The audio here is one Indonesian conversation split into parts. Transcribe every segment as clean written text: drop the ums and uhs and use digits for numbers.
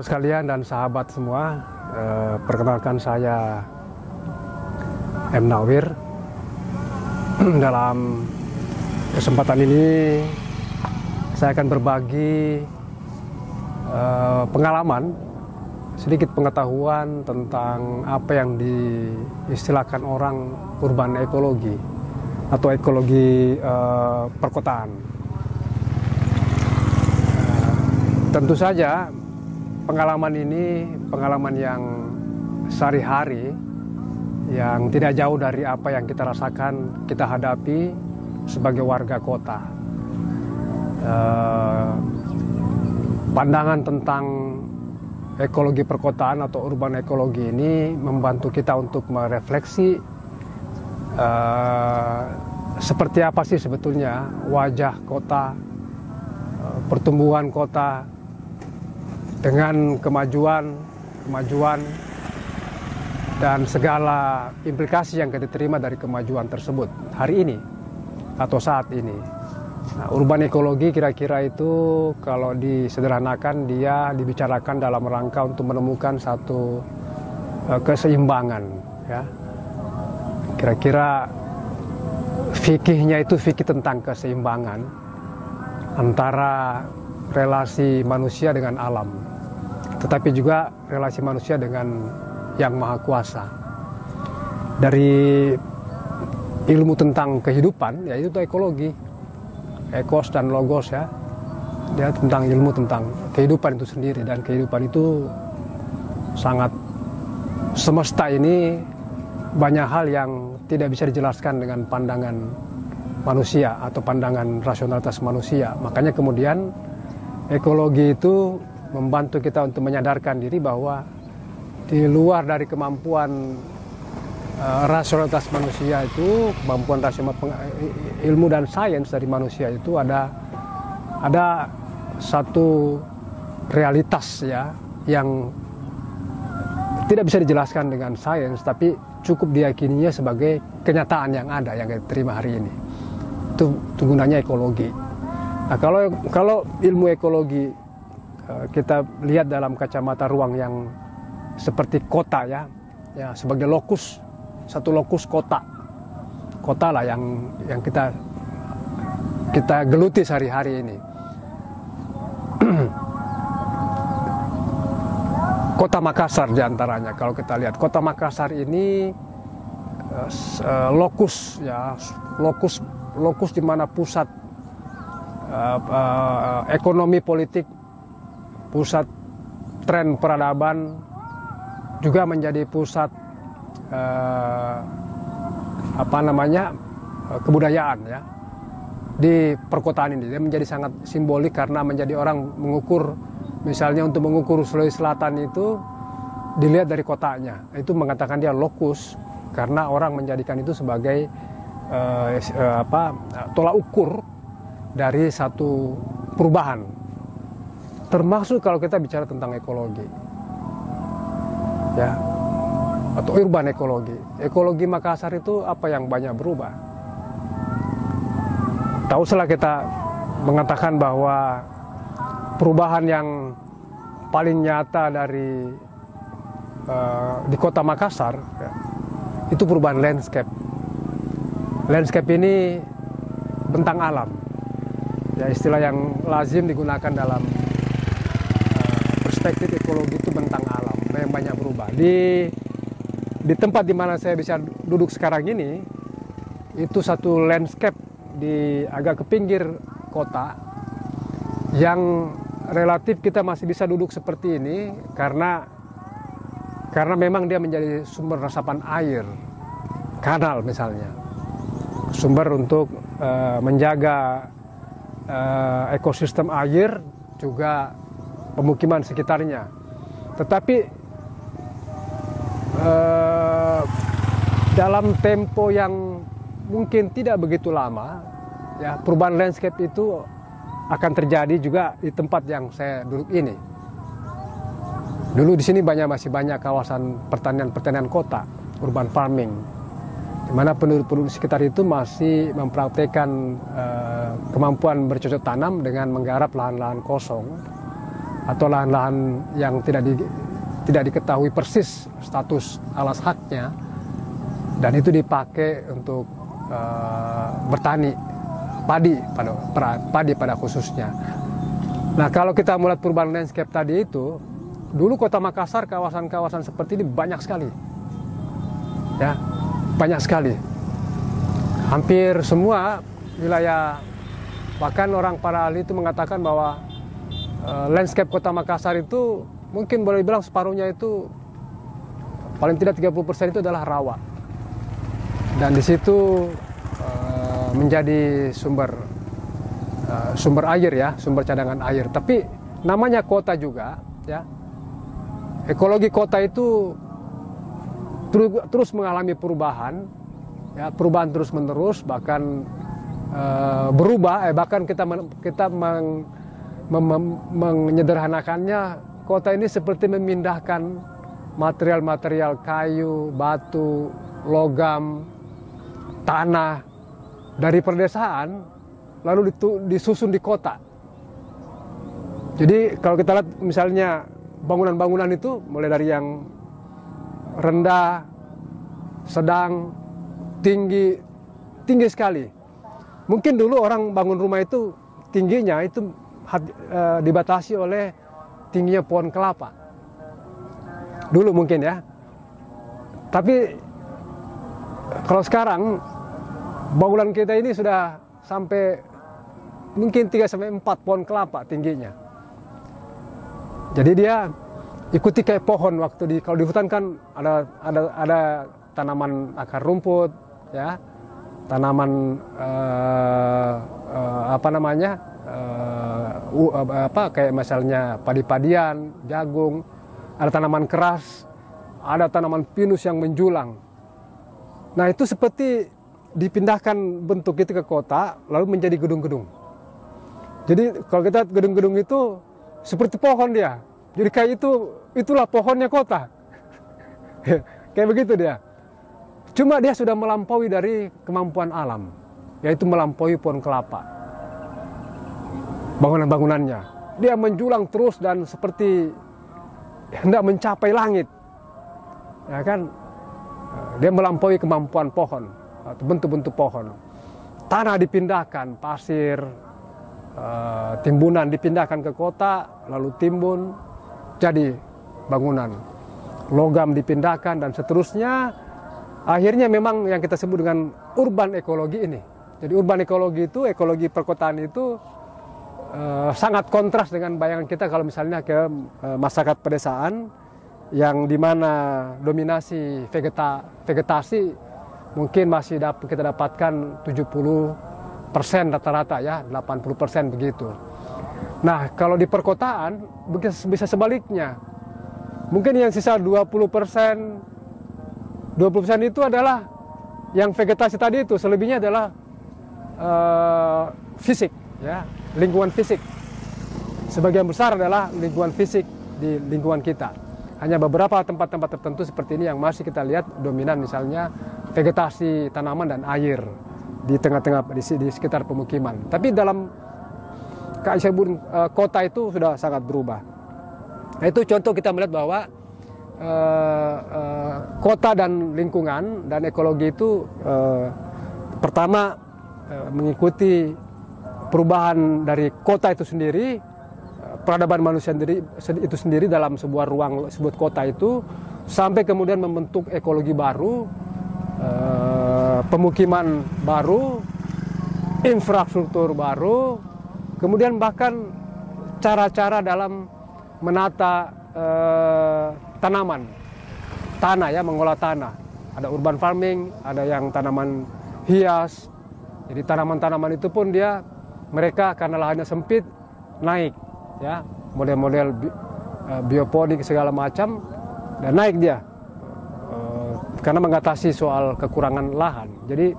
saudara sekalian dan sahabat semua, perkenalkan saya M. Nawir. Dalam kesempatan ini saya akan berbagi pengalaman, sedikit pengetahuan tentang apa yang diistilahkan orang urban ekologi atau ekologi perkotaan. Tentu saja pengalaman ini pengalaman yang sehari-hari, yang tidak jauh dari apa yang kita rasakan, kita hadapi sebagai warga kota. Pandangan tentang ekologi perkotaan atau urban ekologi ini membantu kita untuk merefleksi seperti apa sih sebetulnya wajah kota, pertumbuhan kota dengan kemajuan dan segala implikasi yang kita terima dari kemajuan tersebut hari ini atau saat ini. Nah, urban ekologi kira-kira itu kalau disederhanakan dia dibicarakan dalam rangka untuk menemukan satu keseimbangan, ya. Kira-kira fikihnya itu fikih tentang keseimbangan antara relasi manusia dengan alam, tetapi juga relasi manusia dengan Yang Maha Kuasa. Dari ilmu tentang kehidupan, yaitu ekologi, ekos dan logos, ya. Dia tentang ilmu tentang kehidupan itu sendiri, dan kehidupan itu sangat semesta ini banyak hal yang tidak bisa dijelaskan dengan pandangan manusia atau pandangan rasionalitas manusia. Makanya kemudian ekologi itu membantu kita untuk menyadarkan diri bahwa di luar dari kemampuan rasionalitas manusia itu, kemampuan rasional ilmu dan sains dari manusia itu ada satu realitas, ya, yang tidak bisa dijelaskan dengan sains, tapi cukup diyakininya sebagai kenyataan yang ada, yang kita terima hari ini. Itu gunanya ekologi. Nah, kalau ilmu ekologi kita lihat dalam kacamata ruang yang seperti kota, ya sebagai lokus, satu lokus kota lah yang kita geluti sehari-hari ini. Kota Makassar diantaranya, kalau kita lihat kota Makassar ini lokus di mana pusat ekonomi politik, pusat tren peradaban, juga menjadi pusat kebudayaan, ya, di perkotaan ini. Dia menjadi sangat simbolik karena menjadi orang mengukur, misalnya untuk mengukur Sulawesi Selatan itu dilihat dari kotanya. Itu mengatakan dia lokus karena orang menjadikan itu sebagai tolak ukur dari satu perubahan. Termasuk kalau kita bicara tentang ekologi, ya, atau urban ekologi. Ekologi Makassar itu apa yang banyak berubah? Tahu setelah kita mengatakan bahwa perubahan yang paling nyata di kota Makassar, ya, itu perubahan landscape. Landscape ini bentang alam, ya, istilah yang lazim digunakan dalam perspektif ekologi itu bentang alam yang banyak berubah. Di tempat di mana saya bisa duduk sekarang ini, itu satu landscape di agak ke pinggir kota yang relatif kita masih bisa duduk seperti ini karena memang dia menjadi sumber resapan air, kanal misalnya, sumber untuk menjaga ekosistem air, juga pemukiman sekitarnya. Tetapi dalam tempo yang mungkin tidak begitu lama, ya, perubahan landscape itu akan terjadi juga di tempat yang saya duduk ini. Dulu di sini masih banyak kawasan pertanian kota, urban farming, di mana penduduk sekitar itu masih mempraktekkan kemampuan bercocok tanam dengan menggarap lahan-lahan kosong atau lahan-lahan yang tidak diketahui persis status alas haknya, dan itu dipakai untuk bertani padi pada khususnya. Nah, kalau kita melihat perubahan landscape tadi itu, dulu Kota Makassar kawasan-kawasan seperti ini banyak sekali, ya, banyak sekali. Hampir semua wilayah, bahkan orang para ahli itu mengatakan bahwa landscape Kota Makassar itu mungkin boleh bilang separuhnya itu, paling tidak 30% itu adalah rawa. Dan di situ menjadi sumber air, ya, sumber cadangan air. Tapi namanya kota juga, ya. Ekologi kota itu terus mengalami perubahan, ya, perubahan terus menerus, bahkan berubah. Bahkan kita menyederhanakannya, kota ini seperti memindahkan material-material kayu, batu, logam, tanah dari pedesaan lalu disusun di kota. Jadi kalau kita lihat misalnya bangunan-bangunan itu mulai dari yang rendah, sedang, tinggi sekali. Mungkin dulu orang bangun rumah itu tingginya itu dibatasi oleh tingginya pohon kelapa. Dulu mungkin, ya. Tapi kalau sekarang bangunan kita ini sudah sampai mungkin 3-4 pohon kelapa tingginya. Jadi dia ikuti kayak pohon. Kalau di hutan kan ada tanaman akar rumput, ya, tanaman kayak misalnya padi-padian, jagung, ada tanaman keras, ada tanaman pinus yang menjulang. Nah, itu seperti dipindahkan bentuk itu ke kota, lalu menjadi gedung-gedung. Jadi kalau kita gedung-gedung itu seperti pohon dia. Jadi kayak itulah pohonnya kota. Kayak begitu dia. Cuma dia sudah melampaui dari kemampuan alam, yaitu melampaui pohon kelapa. Bangunan-bangunannya, dia menjulang terus dan seperti hendak mencapai langit. Ya kan? Dia melampaui kemampuan pohon, atau bentuk-bentuk pohon. Tanah dipindahkan, pasir, timbunan dipindahkan ke kota, lalu timbun jadi bangunan. Logam dipindahkan dan seterusnya. Akhirnya memang yang kita sebut dengan urban ekologi ini. Jadi urban ekologi itu, ekologi perkotaan itu sangat kontras dengan bayangan kita kalau misalnya ke masyarakat pedesaan yang dimana dominasi vegetasi mungkin masih kita dapatkan 70% rata-rata, ya, 80% begitu. Nah, kalau di perkotaan bisa sebaliknya. Mungkin yang sisa 20% itu adalah yang vegetasi tadi itu, selebihnya adalah fisik, ya, lingkungan fisik. Sebagian besar adalah lingkungan fisik di lingkungan kita. Hanya beberapa tempat-tempat tertentu seperti ini yang masih kita lihat dominan, misalnya vegetasi, tanaman, dan air di tengah-tengah, di sekitar pemukiman. Tapi dalam kota itu sudah sangat berubah. Nah, itu contoh kita melihat bahwa kota dan lingkungan dan ekologi itu pertama mengikuti perubahan dari kota itu sendiri, peradaban manusia itu sendiri dalam sebuah ruang, sebuah kota itu, sampai kemudian membentuk ekologi baru, pemukiman baru, infrastruktur baru, kemudian bahkan cara-cara dalam menata tanaman, tanah, ya, mengolah tanah. Ada urban farming, ada yang tanaman hias. Jadi tanaman-tanaman itu pun mereka karena lahannya sempit, naik, ya, model-model bioponik segala macam, dan naik dia karena mengatasi soal kekurangan lahan. Jadi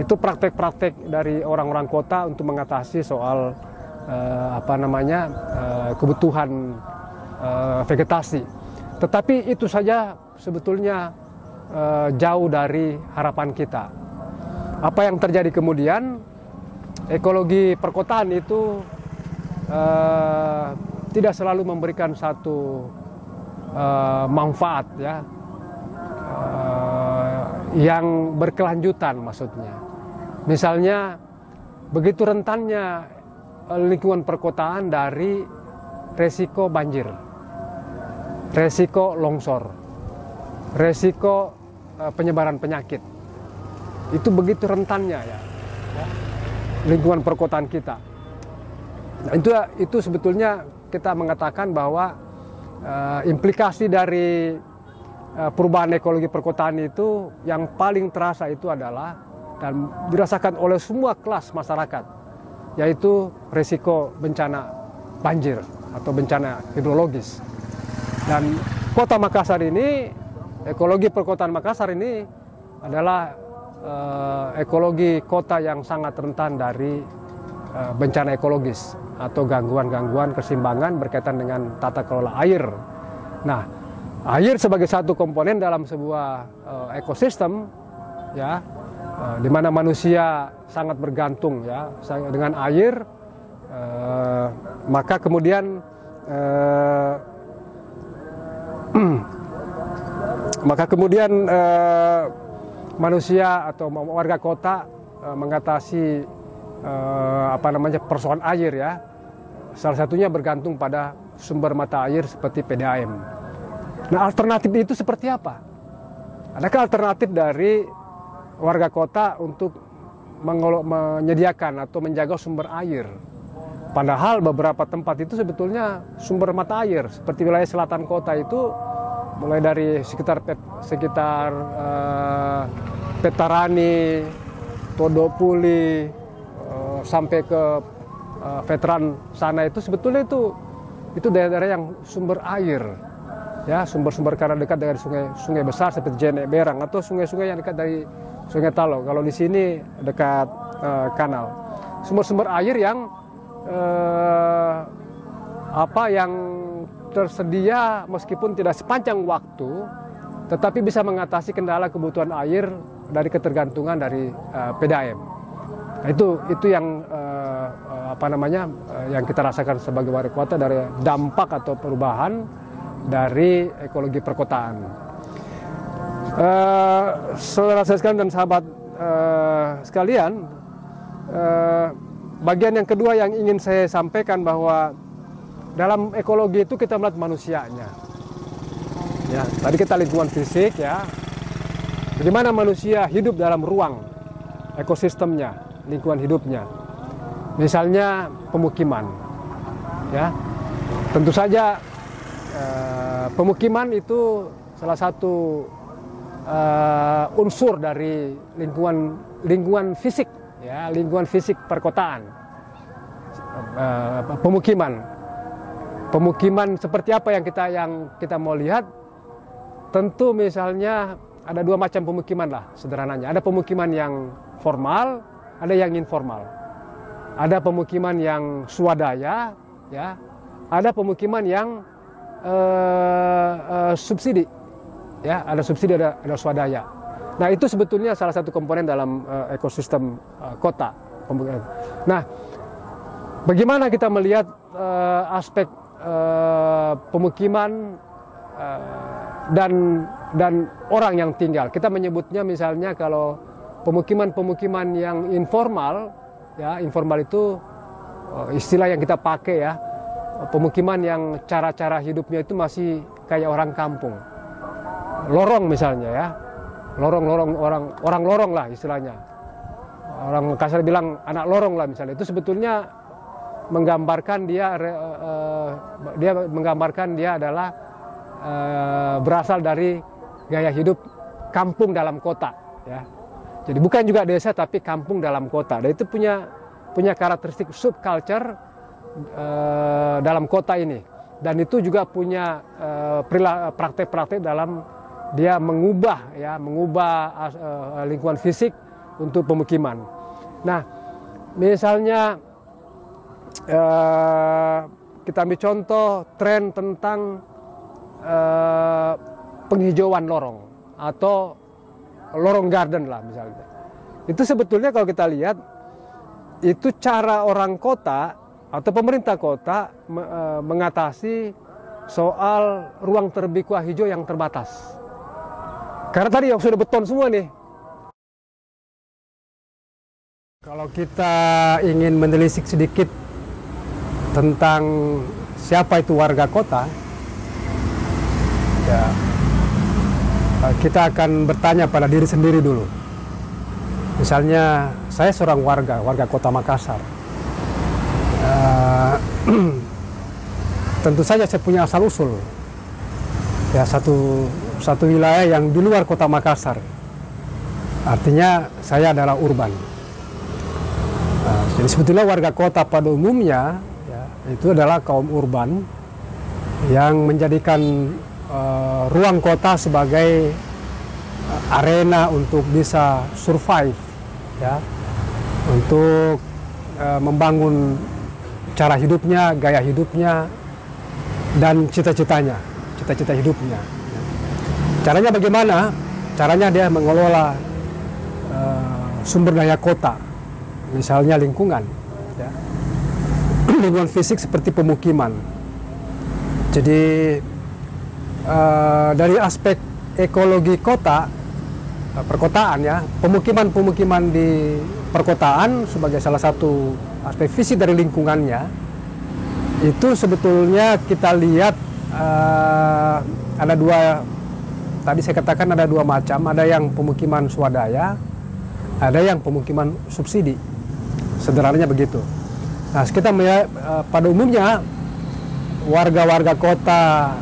itu praktek-praktek dari orang-orang kota untuk mengatasi soal kebutuhan vegetasi. Tetapi itu saja sebetulnya jauh dari harapan kita. Apa yang terjadi kemudian, ekologi perkotaan itu tidak selalu memberikan satu manfaat ya, yang berkelanjutan maksudnya. Misalnya begitu rentannya lingkungan perkotaan dari resiko banjir, resiko longsor, resiko penyebaran penyakit. Itu begitu rentannya ya, lingkungan perkotaan kita. Nah, itu sebetulnya kita mengatakan bahwa implikasi dari perubahan ekologi perkotaan itu yang paling terasa itu adalah dan dirasakan oleh semua kelas masyarakat, yaitu risiko bencana banjir atau bencana hidrologis. Dan kota Makassar ini, ekologi perkotaan Makassar ini adalah ekologi kota yang sangat rentan dari bencana ekologis atau gangguan-gangguan keseimbangan berkaitan dengan tata kelola air. Nah, air sebagai satu komponen dalam sebuah ekosistem, ya, di mana manusia sangat bergantung ya dengan air, maka kemudian manusia atau warga kota mengatasi persoalan air ya. Salah satunya bergantung pada sumber mata air seperti PDAM. Nah, alternatif itu seperti apa? Adakah alternatif dari warga kota untuk menyediakan atau menjaga sumber air? Padahal beberapa tempat itu sebetulnya sumber mata air, seperti wilayah selatan kota itu, mulai dari sekitar Petarani, Todopuli, sampai ke veteran sana itu sebetulnya itu daerah-daerah yang sumber air, ya, sumber-sumber karena dekat dengan sungai besar seperti Jenek Berang atau sungai-sungai yang dekat dari Sungai Talo. Kalau di sini dekat kanal, sumber-sumber air yang yang tersedia meskipun tidak sepanjang waktu, tetapi bisa mengatasi kendala kebutuhan air dari ketergantungan dari PDAM. Nah, itu yang yang kita rasakan sebagai warga kota dari dampak atau perubahan dari ekologi perkotaan. Saudara-saudara sekalian dan sahabat sekalian, bagian yang kedua yang ingin saya sampaikan bahwa dalam ekologi itu kita melihat manusianya. Ya, tadi kita lingkungan fisik ya. Bagaimana manusia hidup dalam ruang ekosistemnya, lingkungan hidupnya. Misalnya pemukiman. Ya. Tentu saja pemukiman itu salah satu unsur dari lingkungan fisik, ya, lingkungan fisik perkotaan. Pemukiman seperti apa yang kita mau lihat? Tentu misalnya ada dua macam pemukiman lah sederhananya. Ada pemukiman yang formal, ada yang informal. Ada pemukiman yang swadaya, ya. Ada pemukiman yang subsidi, ya. Ada subsidi, ada swadaya. Nah, itu sebetulnya salah satu komponen dalam ekosistem kota. Nah, bagaimana kita melihat aspek pemukiman dan orang yang tinggal? Kita menyebutnya misalnya kalau pemukiman yang informal, ya, informal itu istilah yang kita pakai ya, pemukiman yang cara-cara hidupnya itu masih kayak orang kampung, lorong misalnya ya, orang lorong lah istilahnya, orang kasar bilang anak lorong lah misalnya. Itu sebetulnya menggambarkan dia adalah berasal dari gaya hidup kampung dalam kota, ya. Jadi bukan juga desa tapi kampung dalam kota. Dan itu punya karakteristik subculture dalam kota ini. Dan itu juga punya praktek-praktek dalam dia mengubah lingkungan fisik untuk pemukiman. Nah, misalnya kita ambil contoh tren tentang penghijauan lorong atau lorong garden lah misalnya. Itu sebetulnya kalau kita lihat itu cara orang kota atau pemerintah kota mengatasi soal ruang terbuka hijau yang terbatas. Karena tadi yang sudah beton semua nih. Kalau kita ingin menelisik sedikit tentang siapa itu warga kota, ya, kita akan bertanya pada diri sendiri dulu. Misalnya, saya seorang warga kota Makassar. Tentu saja saya punya asal-usul. Ya, satu wilayah yang di luar kota Makassar. Artinya, saya adalah urban. Jadi sebetulnya warga kota pada umumnya, ya, itu adalah kaum urban yang menjadikan ruang kota sebagai arena untuk bisa survive, ya, untuk membangun cara hidupnya, gaya hidupnya, dan cita-citanya, cita-cita hidupnya. Caranya bagaimana? Caranya dia mengelola sumber daya kota, misalnya lingkungan, ya. Lingkungan fisik seperti pemukiman. Jadi dari aspek ekologi kota, perkotaan, ya, pemukiman di perkotaan sebagai salah satu aspek fisik dari lingkungannya, itu sebetulnya kita lihat ada dua, tadi saya katakan ada dua macam, ada yang pemukiman swadaya, ada yang pemukiman subsidi, sederhananya begitu. Nah, kita melihat pada umumnya warga-warga kota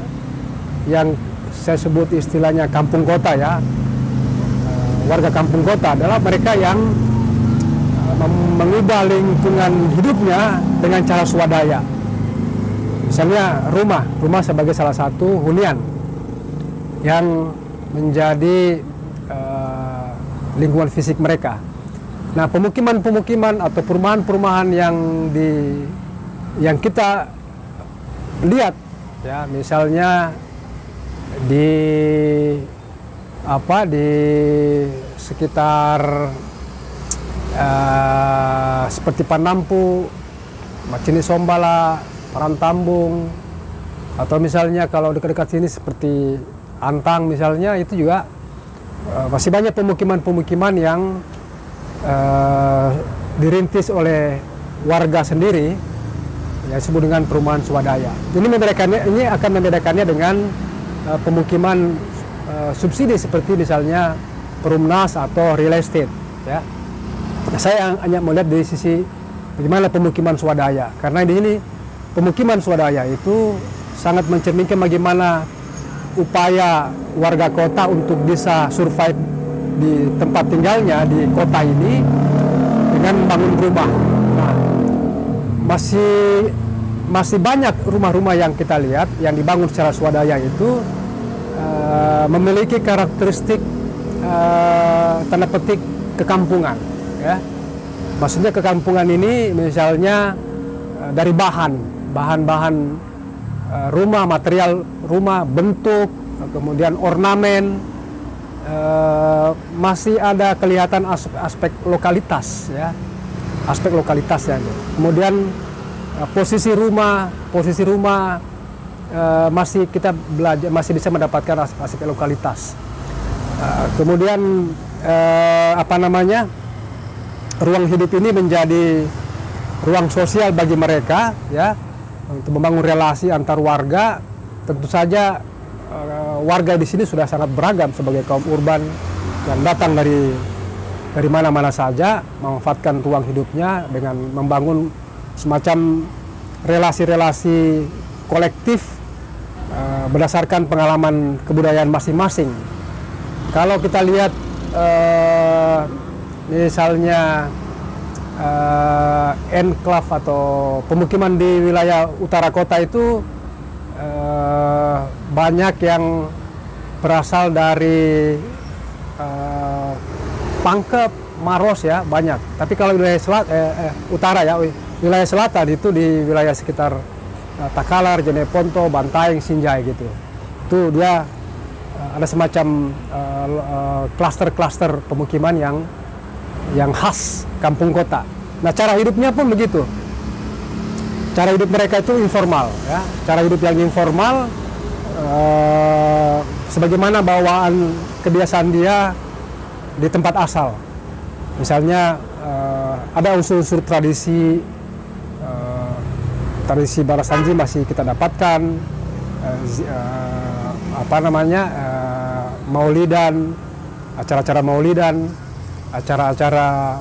yang saya sebut istilahnya kampung kota, ya, warga kampung kota adalah mereka yang mengubah lingkungan hidupnya dengan cara swadaya. Misalnya rumah sebagai salah satu hunian yang menjadi lingkungan fisik mereka. Nah, pemukiman-pemukiman atau perumahan-perumahan yang kita lihat, ya, misalnya di sekitar seperti Panampu, Macini Sombala, Parantambung, atau misalnya kalau dekat-dekat sini seperti Antang misalnya, itu juga masih banyak pemukiman-pemukiman yang dirintis oleh warga sendiri, yang disebut dengan perumahan swadaya. Ini akan membedakannya dengan pemukiman subsidi seperti misalnya perumnas atau real estate, ya. Saya hanya melihat dari sisi bagaimana pemukiman swadaya, karena di sini pemukiman swadaya itu sangat mencerminkan bagaimana upaya warga kota untuk bisa survive di tempat tinggalnya di kota ini dengan membangun rumah. Nah, masih banyak rumah-rumah yang kita lihat yang dibangun secara swadaya itu memiliki karakteristik tanda petik kekampungan, ya. Maksudnya kekampungan ini misalnya dari bahan-bahan rumah, material rumah, bentuk, kemudian ornamen, masih ada kelihatan aspek lokalitas, ya, aspek lokalitasnya. Kemudian posisi rumah masih kita belajar, masih bisa mendapatkan aspek lokalitas. Kemudian ruang hidup ini menjadi ruang sosial bagi mereka, ya, untuk membangun relasi antar warga. Tentu saja warga di sini sudah sangat beragam sebagai kaum urban yang datang dari mana-mana saja, memanfaatkan ruang hidupnya dengan membangun semacam relasi-relasi kolektif berdasarkan pengalaman kebudayaan masing-masing. Kalau kita lihat misalnya enclave atau pemukiman di wilayah utara kota itu banyak yang berasal dari Pangkep, Maros, ya, banyak. Tapi kalau wilayah utara, ya, wilayah selatan itu di wilayah sekitar Takalar, Jeneponto, Bantaeng, Sinjai gitu. Itu dia ada semacam klaster-klaster pemukiman yang khas kampung kota. Nah, cara hidupnya pun begitu. cara hidup mereka itu informal, ya. Cara hidup yang informal, sebagaimana bawaan kebiasaan dia di tempat asal. Misalnya ada unsur-unsur tradisi, tradisi Barasanji masih kita dapatkan, maulidan, acara-acara maulidan, acara-acara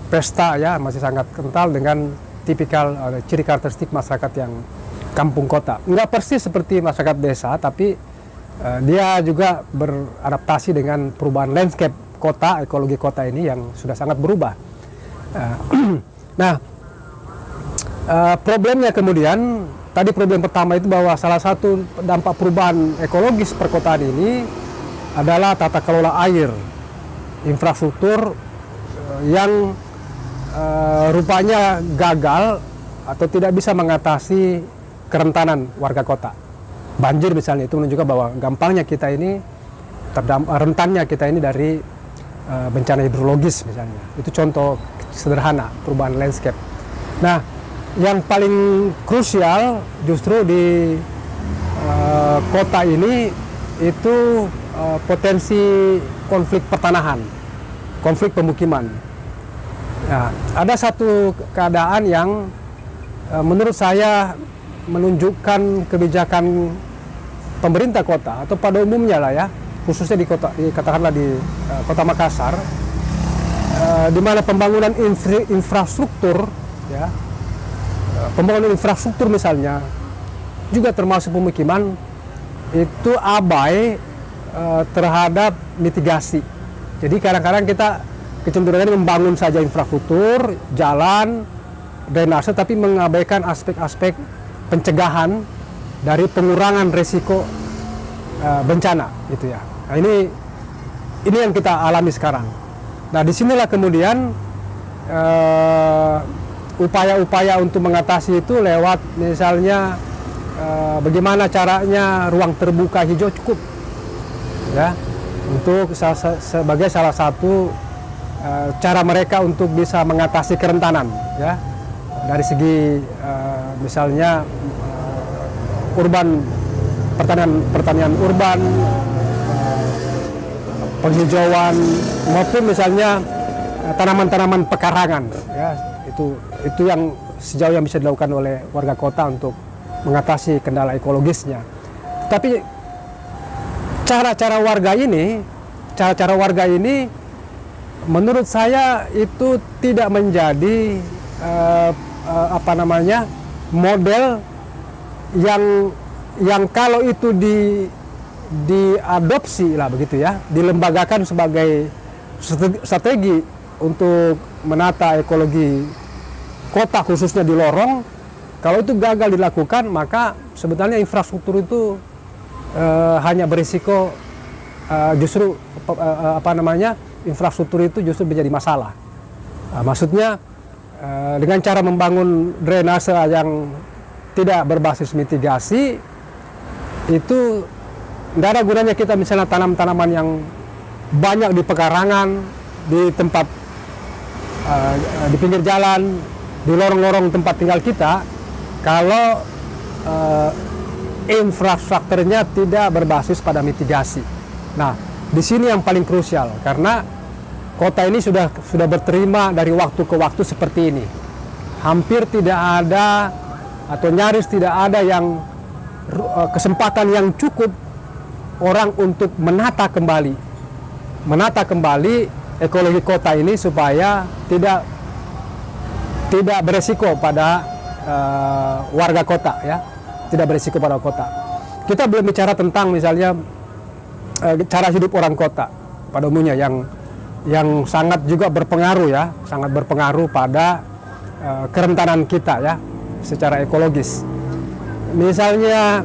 pesta ya masih sangat kental dengan tipikal ciri karakteristik masyarakat yang kampung kota. Nggak persis seperti masyarakat desa, tapi dia juga beradaptasi dengan perubahan landscape kota, ekologi kota ini yang sudah sangat berubah. Nah, problemnya kemudian, tadi problem pertama itu bahwa salah satu dampak perubahan ekologis perkotaan ini adalah tata kelola air, infrastruktur yang rupanya gagal atau tidak bisa mengatasi kerentanan warga kota. Banjir misalnya, itu menunjukkan bahwa gampangnya kita ini, rentannya kita ini dari bencana hidrologis misalnya. Itu contoh sederhana perubahan landscape. Nah, yang paling krusial justru di kota ini itu potensi konflik pertanahan, konflik pemukiman. Nah, ada satu keadaan yang menurut saya menunjukkan kebijakan pemerintah kota atau pada umumnya lah ya, khususnya di kota, katakanlah di kota Makassar, di mana pembangunan infrastruktur, ya, pembangunan infrastruktur misalnya juga termasuk pemukiman itu abai terhadap mitigasi. Jadi kadang-kadang kita kecenderungan membangun saja infrastruktur, jalan, drainase, tapi mengabaikan aspek-aspek pencegahan dari pengurangan resiko bencana, gitu ya. Nah, ini yang kita alami sekarang. Nah, disinilah kemudian upaya-upaya untuk mengatasi itu lewat misalnya bagaimana caranya ruang terbuka hijau cukup, ya, untuk sebagai salah satu cara mereka untuk bisa mengatasi kerentanan, ya, dari segi misalnya urban, pertanian urban, penghijauan, maupun misalnya tanaman-tanaman pekarangan, ya, itu yang sejauh yang bisa dilakukan oleh warga kota untuk mengatasi kendala ekologisnya. Tapi cara-cara warga ini menurut saya itu tidak menjadi model yang kalau itu diadopsi lah begitu ya, dilembagakan sebagai strategi untuk menata ekologi kota khususnya di lorong. Kalau itu gagal dilakukan, maka sebetulnya infrastruktur itu hanya berisiko justru infrastruktur itu justru menjadi masalah. Maksudnya dengan cara membangun drainase yang tidak berbasis mitigasi, itu tidak ada gunanya kita misalnya tanam tanaman yang banyak di pekarangan, di tempat di pinggir jalan, di lorong-lorong tempat tinggal kita, kalau infrastrukturnya tidak berbasis pada mitigasi. Nah, di sini yang paling krusial, karena kota ini sudah berterima dari waktu ke waktu seperti ini. Hampir tidak ada atau nyaris tidak ada yang kesempatan yang cukup orang untuk menata kembali ekologi kota ini supaya tidak beresiko pada warga kota, ya, tidak beresiko pada kota. Kita belum bicara tentang misalnya cara hidup orang kota pada umumnya yang sangat juga berpengaruh, ya, sangat berpengaruh pada kerentanan kita, ya, secara ekologis. Misalnya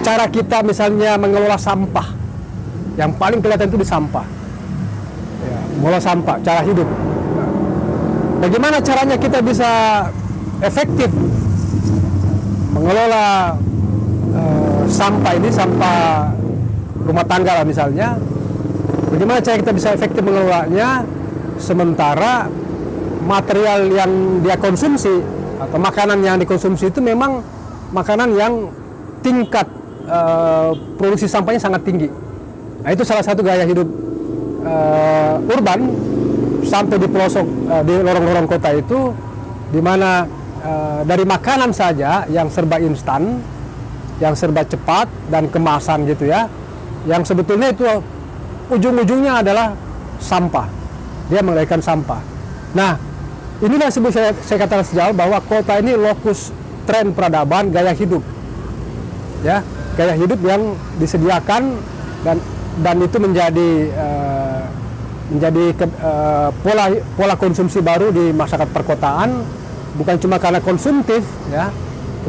cara kita misalnya mengelola sampah, yang paling kelihatan itu di sampah, ya, mengelola sampah, cara hidup. Nah, bagaimana caranya kita bisa efektif mengelola sampah ini, sampah rumah tangga lah misalnya, bagaimana cara kita bisa efektif mengelolanya sementara material yang dia konsumsi atau makanan yang dikonsumsi itu memang makanan yang tingkat produksi sampahnya sangat tinggi. Nah, itu salah satu gaya hidup urban sampai di pelosok, di lorong-lorong kota itu, di mana dari makanan saja yang serba instan, yang serba cepat dan kemasan gitu ya, yang sebetulnya itu ujung-ujungnya adalah sampah. Dia melahirkan sampah. Nah, inilah sebut saya katakan sejak awal bahwa kota ini lokus tren peradaban gaya hidup, ya, gaya hidup yang disediakan dan itu menjadi pola konsumsi baru di masyarakat perkotaan, bukan cuma karena konsumtif, ya,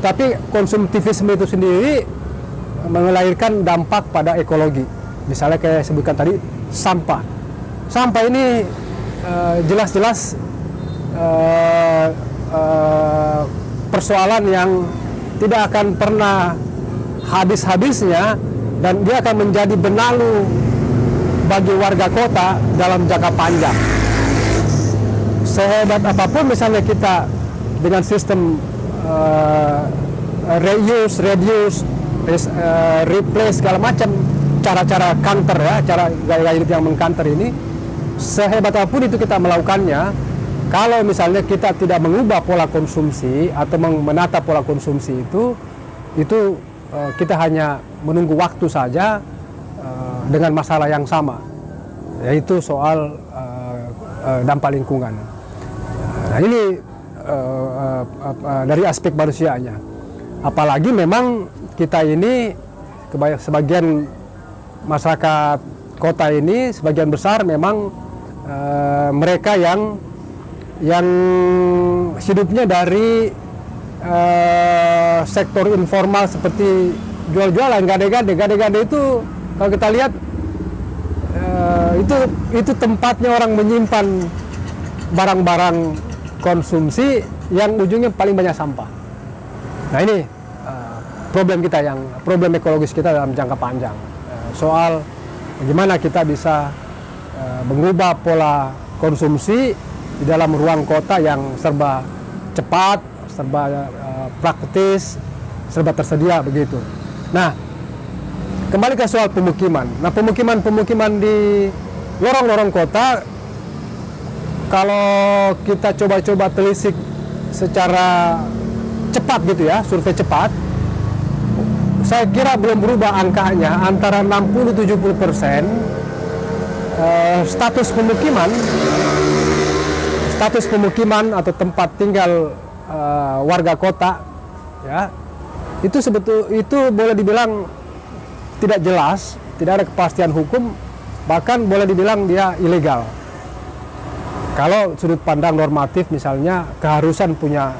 tetapi konsumtivisme itu sendiri melahirkan dampak pada ekologi. Misalnya kayak sebutkan tadi, sampah. Sampah ini jelas-jelas persoalan yang tidak akan pernah habis-habisnya, dan dia akan menjadi benalu bagi warga kota dalam jangka panjang. Sehebat apapun misalnya kita dengan sistem reuse, replace segala macam cara-cara counter ya, cara gaya hidup yang mengcounter ini, sehebat apapun itu kita melakukannya, kalau misalnya kita tidak mengubah pola konsumsi atau menata pola konsumsi itu kita hanya menunggu waktu saja dengan masalah yang sama, yaitu soal dampak lingkungan. Nah, ini dari aspek manusianya. Apalagi memang kita ini sebagian masyarakat kota ini sebagian besar memang mereka yang hidupnya dari sektor informal seperti jual-jualan, gade-gade itu kalau kita lihat itu tempatnya orang menyimpan barang-barang konsumsi yang ujungnya paling banyak sampah. Nah, ini problem ekologis kita dalam jangka panjang, soal bagaimana kita bisa mengubah pola konsumsi di dalam ruang kota yang serba cepat, serba praktis, serba tersedia begitu. Nah, kembali ke soal pemukiman. Nah, pemukiman di lorong-lorong kota, kalau kita coba-coba telisik secara cepat gitu ya, survei cepat, saya kira belum berubah angkanya, antara 60-70% status pemukiman atau tempat tinggal warga kota, ya, itu boleh dibilang tidak jelas, tidak ada kepastian hukum, bahkan boleh dibilang dia ilegal. Kalau sudut pandang normatif misalnya keharusan punya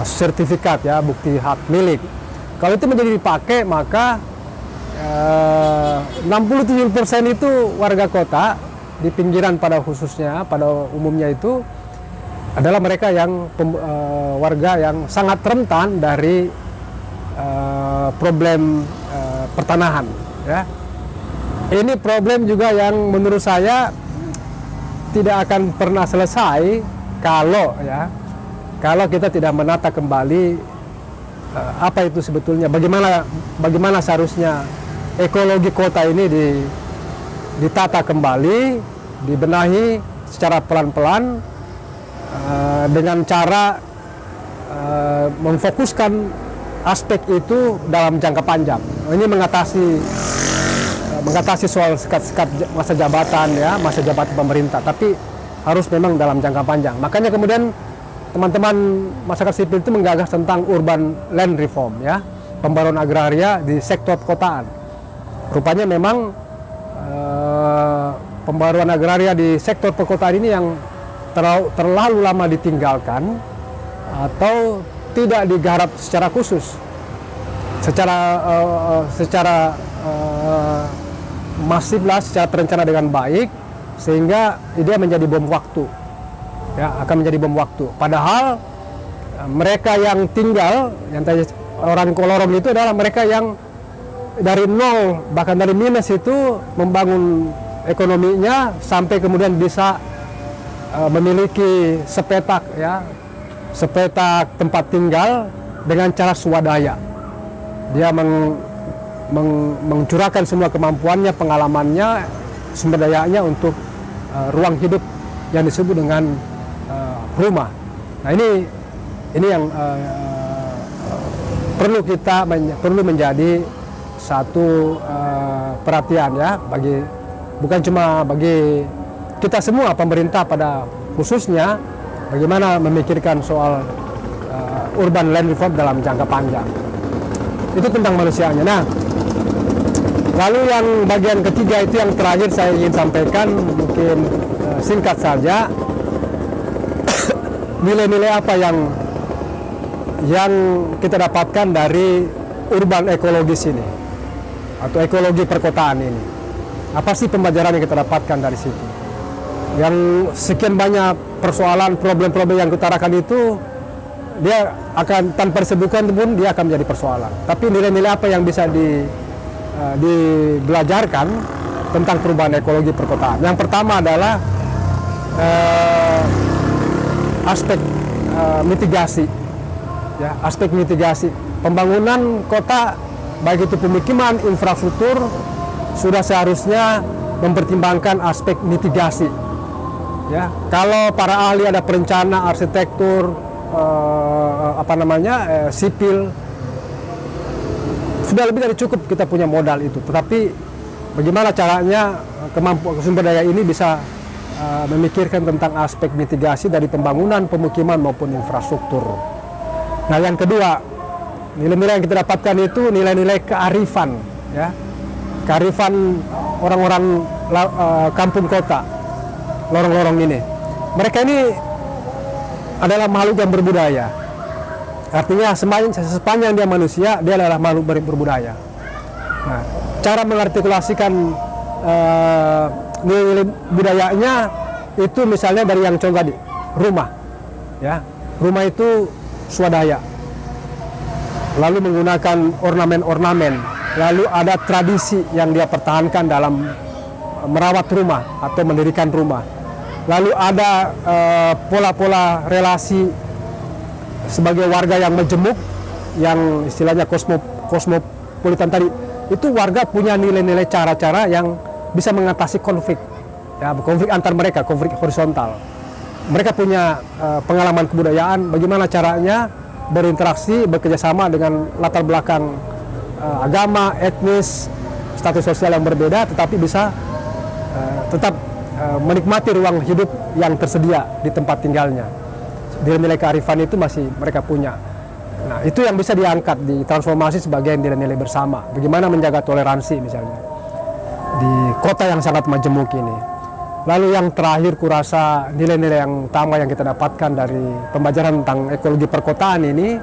sertifikat ya, bukti hak milik. Kalau itu menjadi dipakai, maka 60-70% itu warga kota di pinggiran pada khususnya, pada umumnya itu adalah mereka yang warga yang sangat rentan dari problem pertanahan, ya. Ini problem juga yang menurut saya tidak akan pernah selesai kalau kita tidak menata kembali apa itu sebetulnya, bagaimana seharusnya ekologi kota ini ditata kembali, dibenahi secara pelan-pelan dengan cara memfokuskan aspek itu dalam jangka panjang. Ini mengatasi soal sekat-sekat masa jabatan ya, masa jabatan pemerintah, tapi harus memang dalam jangka panjang. Makanya kemudian teman-teman masyarakat sipil itu menggagas tentang urban land reform ya, pembaruan agraria di sektor perkotaan. Rupanya memang pembaruan agraria di sektor perkotaan ini yang terlalu lama ditinggalkan atau tidak digarap secara khusus, secara masif lah, secara terencana dengan baik, sehingga dia menjadi bom waktu, ya, akan menjadi bom waktu. Padahal mereka yang tinggal, yang tadi orang kolorong itu adalah mereka yang dari nol, bahkan dari minus itu membangun ekonominya sampai kemudian bisa memiliki sepetak tempat tinggal dengan cara swadaya. Dia mencurahkan semua kemampuannya, pengalamannya, sumber dayanya untuk ruang hidup yang disebut dengan rumah. Nah ini yang perlu menjadi satu perhatian ya, bukan cuma bagi kita semua, pemerintah pada khususnya, bagaimana memikirkan soal urban land reform dalam jangka panjang. Itu tentang manusianya. Nah, lalu yang bagian ketiga itu yang terakhir saya ingin sampaikan, mungkin singkat saja. Nilai-nilai apa yang kita dapatkan dari urban ekologis ini atau ekologi perkotaan ini? Apa sih pembelajaran yang kita dapatkan dari situ? Yang sekian banyak persoalan, problem-problem yang diutarakan itu, dia akan tanpa disebutkan pun dia akan menjadi persoalan. Tapi nilai-nilai apa yang bisa dibelajarkan tentang perubahan ekologi perkotaan? Yang pertama adalah aspek mitigasi, ya, aspek mitigasi pembangunan kota, baik itu pemukiman, infrastruktur, sudah seharusnya mempertimbangkan aspek mitigasi. Ya, kalau para ahli ada perencana, arsitektur, sipil, sudah lebih dari cukup kita punya modal itu. Tetapi bagaimana caranya kemampuan sumber daya ini bisa memikirkan tentang aspek mitigasi dari pembangunan pemukiman maupun infrastruktur. Nah, yang kedua, nilai-nilai yang kita dapatkan itu nilai-nilai kearifan, ya, kearifan orang-orang kampung kota, lorong-lorong ini. Mereka ini adalah makhluk yang berbudaya. Artinya sepanjang dia manusia, dia adalah makhluk berbudaya. Nah, cara mengartikulasikan nilai budayanya itu misalnya dari yang contoh tadi, rumah, ya, rumah itu swadaya, lalu menggunakan ornamen-ornamen, lalu ada tradisi yang dia pertahankan dalam merawat rumah atau mendirikan rumah, lalu ada pola-pola relasi sebagai warga yang majemuk, yang istilahnya kosmopolitan tadi, itu warga punya nilai-nilai cara-cara yang bisa mengatasi konflik, ya, konflik antar mereka, konflik horizontal. Mereka punya pengalaman kebudayaan, bagaimana caranya berinteraksi, bekerjasama dengan latar belakang agama, etnis, status sosial yang berbeda, tetapi bisa tetap menikmati ruang hidup yang tersedia di tempat tinggalnya. Nilai-nilai kearifan itu masih mereka punya. Nah, itu yang bisa diangkat, ditransformasi sebagai nilai-nilai bersama. Bagaimana menjaga toleransi misalnya di kota yang sangat majemuk ini. Lalu yang terakhir, kurasa nilai-nilai yang utama yang kita dapatkan dari pembelajaran tentang ekologi perkotaan ini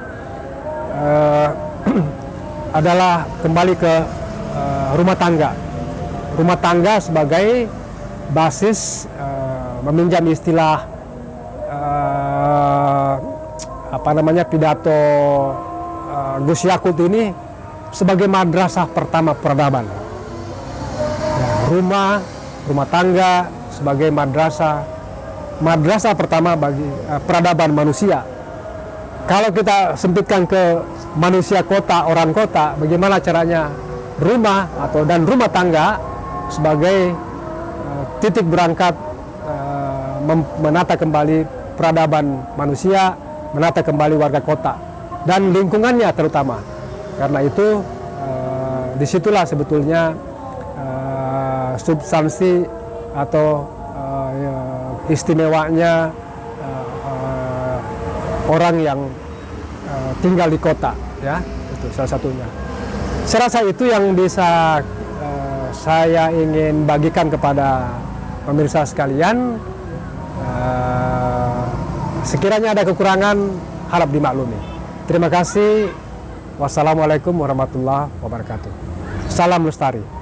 adalah kembali ke rumah tangga. Rumah tangga sebagai basis, meminjam istilah pidato Gus Yakut ini, sebagai madrasah pertama peradaban. Ya, rumah tangga sebagai madrasah pertama bagi peradaban manusia. Kalau kita sempitkan ke manusia kota, orang kota, bagaimana caranya rumah dan rumah tangga sebagai titik berangkat menata kembali peradaban manusia, menata kembali warga kota dan lingkungannya terutama. Karena itu disitulah sebetulnya substansi atau istimewanya orang yang tinggal di kota, ya, itu salah satunya. Saya rasa itu yang bisa saya ingin bagikan kepada pemirsa sekalian. Sekiranya ada kekurangan, harap dimaklumi. Terima kasih. Wassalamualaikum warahmatullahi wabarakatuh. Salam lestari.